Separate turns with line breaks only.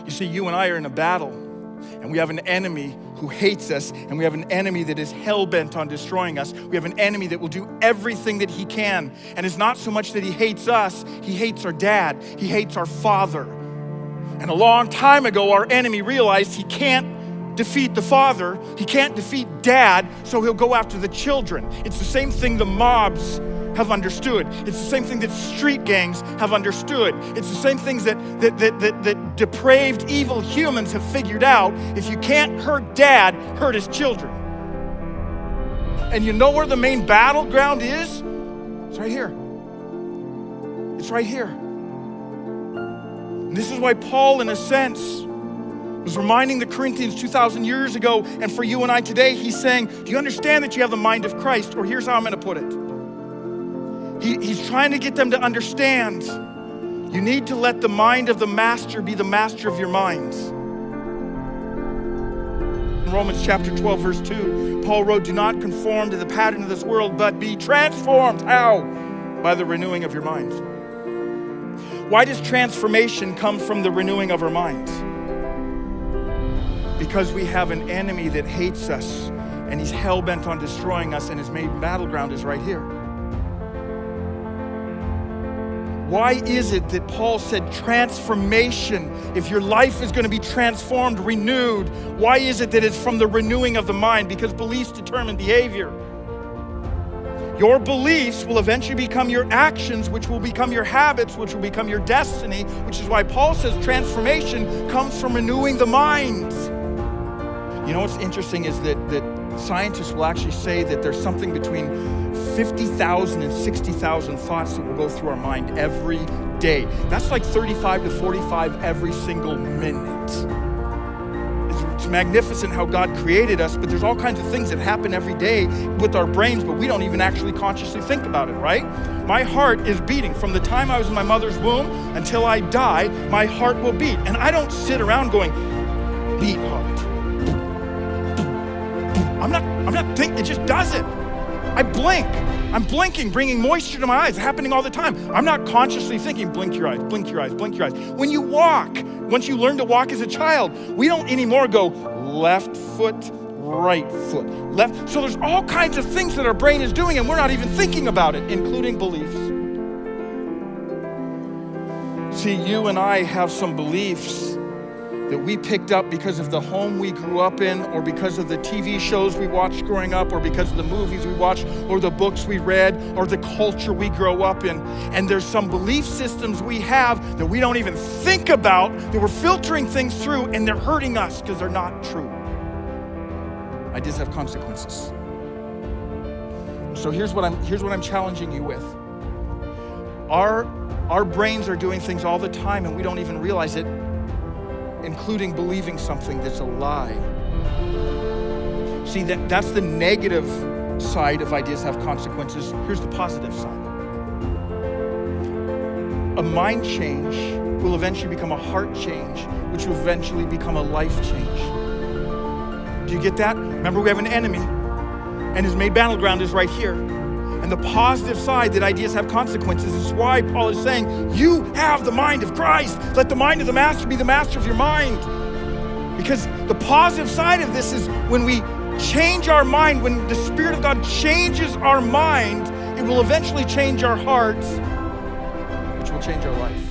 You see, you and I are in a battle, and we have an enemy who hates us, and we have an enemy that is hell-bent on destroying us. We have an enemy that will do everything that he can. And it's not so much that he hates us, he hates our dad, he hates our father. And a long time ago, our enemy realized he can't defeat the father, he can't defeat dad, so he'll go after the children. It's the same thing the mobs have understood. It's the same thing that street gangs have understood. It's the same things that depraved, evil humans have figured out. If you can't hurt dad, hurt his children. And you know where the main battleground is? It's right here. It's right here. And this is why Paul, in a sense, was reminding the Corinthians 2,000 years ago, and for you and I today, he's saying, do you understand that you have the mind of Christ? Or here's how I'm going to put it. He's trying to get them to understand you need to let the mind of the master be the master of your mind. In Romans chapter 12, verse 2, Paul wrote, do not conform to the pattern of this world, but be transformed. How? By the renewing of your mind. Why does transformation come from the renewing of our mind? Because we have an enemy that hates us, and he's hell-bent on destroying us, and his main battleground is right here. Why is it that Paul said transformation, if your life is going to be transformed, renewed, why is it that it's from the renewing of the mind? Because beliefs determine behavior. Your beliefs will eventually become your actions, which will become your habits, which will become your destiny, which is why Paul says transformation comes from renewing the mind. You know what's interesting is that scientists will actually say that there's something between 50,000 and 60,000 thoughts that will go through our mind every day. That's like 35 to 45 every single minute. It's magnificent how God created us, but there's all kinds of things that happen every day with our brains, but we don't even actually consciously think about it, right? My heart is beating. From the time I was in my mother's womb until I die, my heart will beat. And I don't sit around going, beat heart. I'm not thinking, it just does it. I blink. I'm blinking, bringing moisture to my eyes, happening all the time. I'm not consciously thinking, blink your eyes, blink your eyes, blink your eyes. When you walk, once you learn to walk as a child, we don't anymore go left foot, right foot, left. So there's all kinds of things that our brain is doing and we're not even thinking about it, including beliefs. See, you and I have some beliefs that we picked up because of the home we grew up in, or because of the TV shows we watched growing up, or because of the movies we watched, or the books we read, or the culture we grow up in. And there's some belief systems we have that we don't even think about, that we're filtering things through, and they're hurting us because they're not true. Ideas have consequences. So here's what I'm challenging you with. Our brains are doing things all the time and we don't even realize it, including believing something that's a lie. See, that's the negative side of ideas have consequences. Here's the positive side. A mind change will eventually become a heart change, which will eventually become a life change. Do you get that? Remember, we have an enemy, and his main battleground is right here. And the positive side that ideas have consequences is why Paul is saying, you have the mind of Christ. Let the mind of the master be the master of your mind. Because the positive side of this is when we change our mind, when the Spirit of God changes our mind, it will eventually change our hearts, which will change our life.